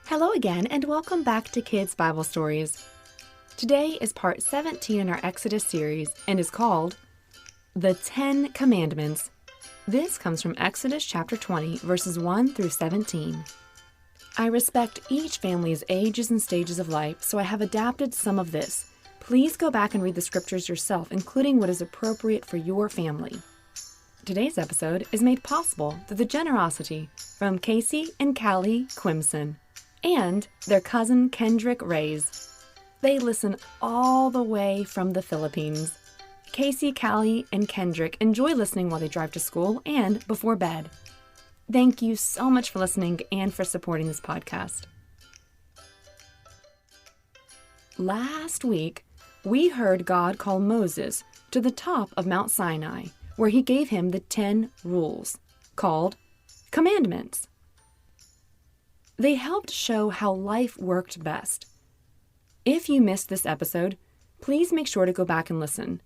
Hello again, and welcome back to Kids Bible Stories. Today is part 17 in our Exodus series and is called The 10 Commandments. This comes from Exodus chapter 20, verses 1 through 17. I respect each family's ages and stages of life, so I have adapted some of this. Please go back and read the scriptures yourself, including what is appropriate for your family. Today's episode is made possible through the generosity from Casey and Callie Quimson and their cousin Kendrick Reyes. They listen all the way from the Philippines. Casey, Callie, and Kendrick enjoy listening while they drive to school and before bed. Thank you so much for listening and for supporting this podcast. Last week, we heard God call Moses to the top of Mount Sinai, where he gave him the 10 rules, called Commandments. They helped show how life worked best. If you missed this episode, please make sure to go back and listen.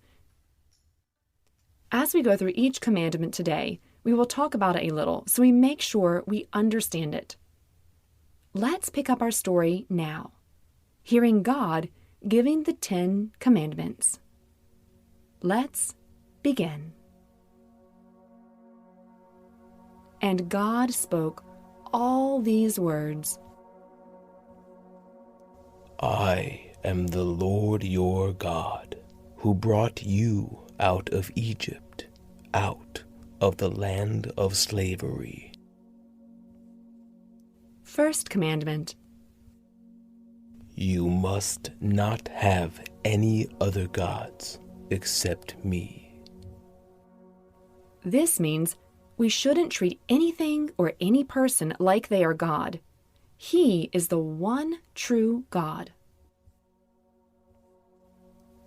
As we go through each commandment today, we will talk about it a little so we make sure we understand it. Let's pick up our story now, hearing God giving the 10 Commandments. Let's begin. And God spoke all these words. I am the Lord your God, who brought you out of Egypt, out of the land of slavery. First commandment. You must not have any other gods except me. This means we shouldn't treat anything or any person like they are God. He is the one true God.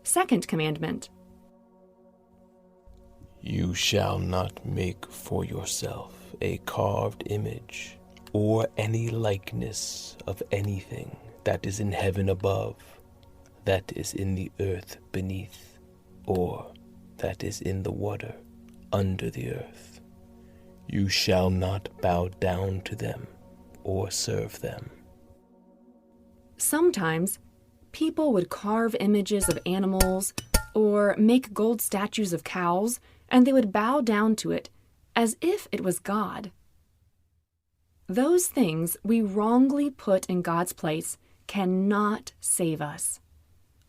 Second commandment. You shall not make for yourself a carved image or any likeness of anything that is in heaven above, that is in the earth beneath, or that is in the water under the earth. You shall not bow down to them or serve them. Sometimes people would carve images of animals or make gold statues of cows, and they would bow down to it as if it was God. Those things we wrongly put in God's place cannot save us.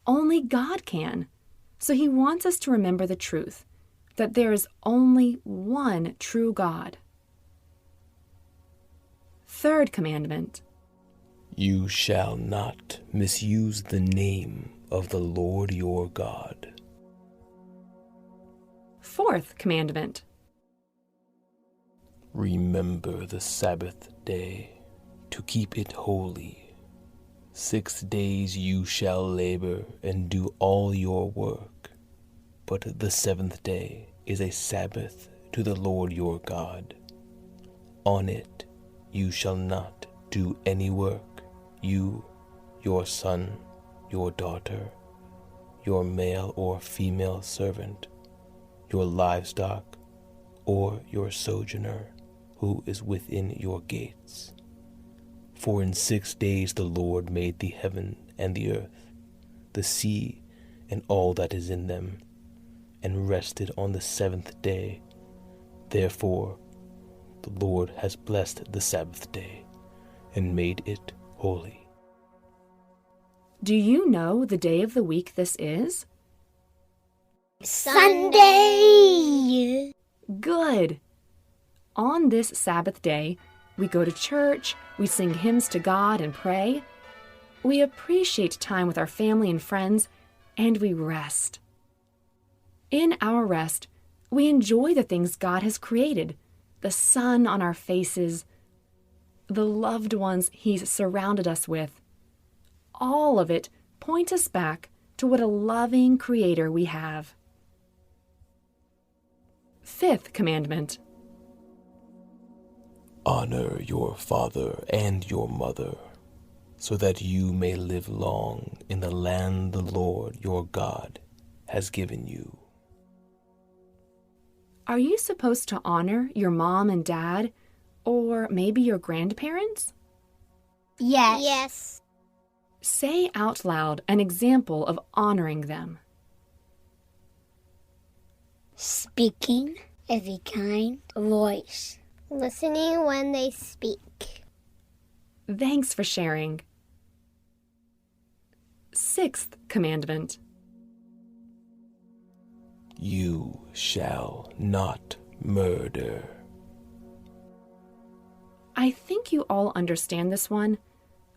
Only God can. So he wants us to remember the truth, that there is only one true God. Third commandment. You shall not misuse the name of the Lord your God. Fourth commandment. Remember the Sabbath day, to keep it holy. 6 days you shall labor and do all your work, but the 7th day is a Sabbath to the Lord your God. On it you shall not do any work, you, your son, your daughter, your male or female servant, your livestock, or your sojourner who is within your gates. For in 6 days the Lord made the heaven and the earth, the sea, and all that is in them, and rested on the 7th day. Therefore, the Lord has blessed the Sabbath day and made it holy. Do you know the day of the week this is? Sunday! Good! On this Sabbath day, we go to church, we sing hymns to God and pray. We appreciate time with our family and friends, and we rest. In our rest, we enjoy the things God has created, the sun on our faces, the loved ones He's surrounded us with. All of it points us back to what a loving Creator we have. Fifth commandment. Honor your father and your mother, so that you may live long in the land the Lord your God has given you. Are you supposed to honor your mom and dad, or maybe your grandparents? Yes. Yes. Say out loud an example of honoring them. Speaking with a kind voice. Listening when they speak. Thanks for sharing. 6th commandment. You shall not murder. I think you all understand this one.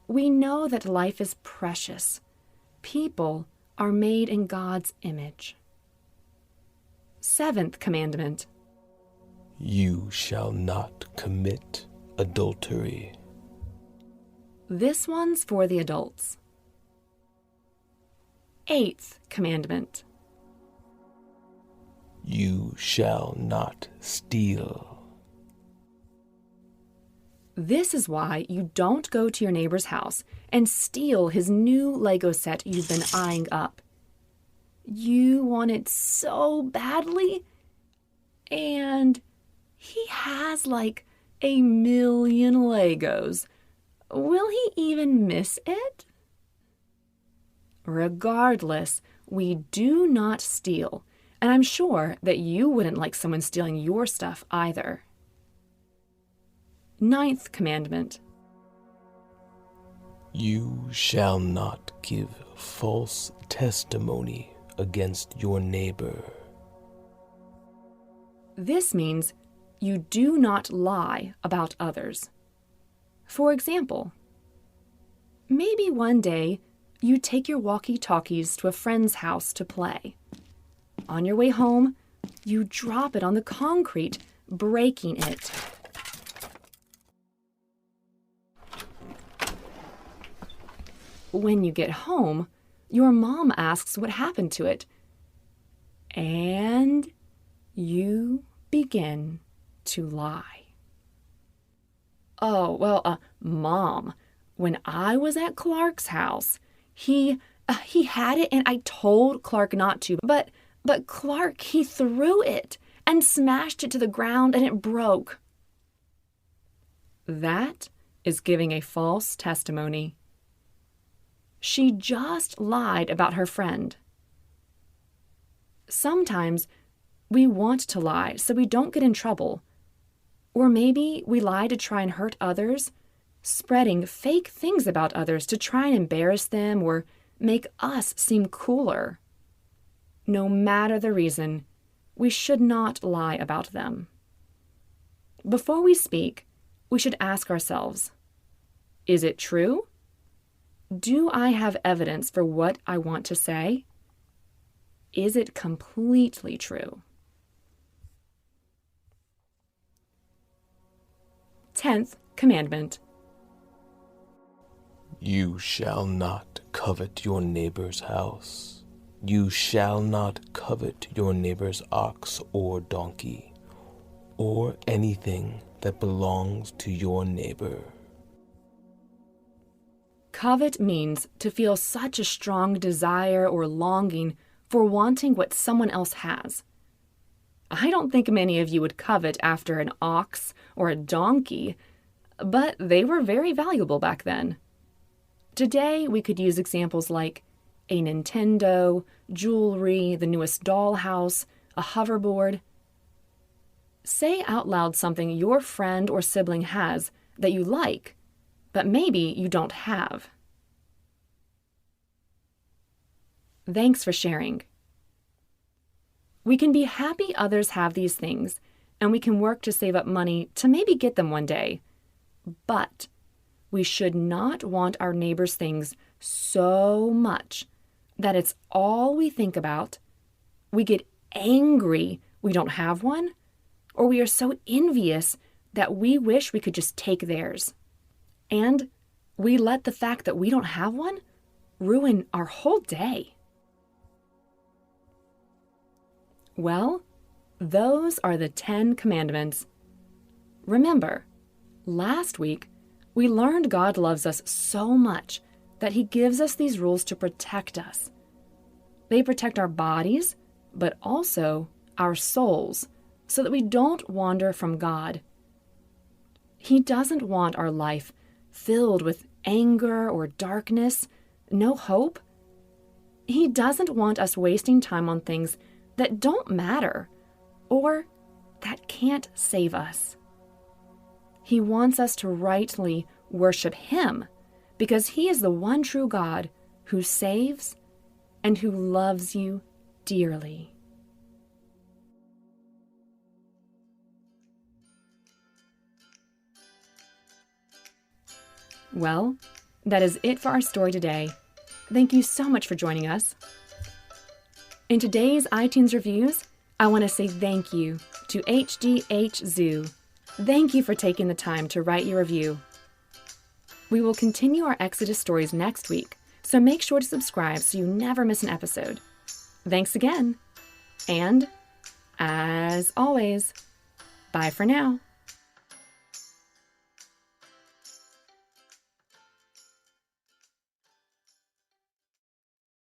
We know that life is precious. People are made in God's image. 7th commandment. You shall not commit adultery. This one's for the adults. 8th commandment. You shall not steal. This is why you don't go to your neighbor's house and steal his new Lego set you've been eyeing up. You want it so badly, and he has like 1,000,000 Legos. Will he even miss it? Regardless, we do not steal, and I'm sure that you wouldn't like someone stealing your stuff either. 9th commandment. You shall not give false testimony against your neighbor. This means you do not lie about others. For example, maybe one day you take your walkie-talkies to a friend's house to play. On your way home, you drop it on the concrete, breaking it. When you get home, your mom asks what happened to it, and you begin to lie. Oh, well, Mom, when I was at Clark's house, he had it and I told Clark not to, but Clark, he threw it and smashed it to the ground and it broke. That is giving a false testimony. She just lied about her friend. Sometimes we want to lie so we don't get in trouble. Or maybe we lie to try and hurt others, spreading fake things about others to try and embarrass them or make us seem cooler. No matter the reason, we should not lie about them. Before we speak, we should ask ourselves, is it true? Do I have evidence for what I want to say? Is it completely true? 10th commandment. You shall not covet your neighbor's house. You shall not covet your neighbor's ox or donkey, or anything that belongs to your neighbor. Covet means to feel such a strong desire or longing for wanting what someone else has. I don't think many of you would covet after an ox or a donkey, but they were very valuable back then. Today, we could use examples like a Nintendo, jewelry, the newest dollhouse, a hoverboard. Say out loud something your friend or sibling has that you like, but maybe you don't have. Thanks for sharing. We can be happy others have these things, and we can work to save up money to maybe get them one day. But we should not want our neighbor's things so much that it's all we think about. We get angry we don't have one, or we are so envious that we wish we could just take theirs. And we let the fact that we don't have one ruin our whole day. Well, those are the 10 commandments. Remember, last week we learned God loves us so much that He gives us these rules to protect us. They protect our bodies, but also our souls, so that we don't wander from God. He doesn't want our life filled with anger or darkness, no hope. He doesn't want us wasting time on things that don't matter or that can't save us. He wants us to rightly worship Him because He is the one true God who saves and who loves you dearly. Well, that is it for our story today. Thank you so much for joining us. In today's iTunes reviews, I want to say thank you to HDH Zoo. Thank you for taking the time to write your review. We will continue our Exodus stories next week, so make sure to subscribe so you never miss an episode. Thanks again. And, as always, bye for now.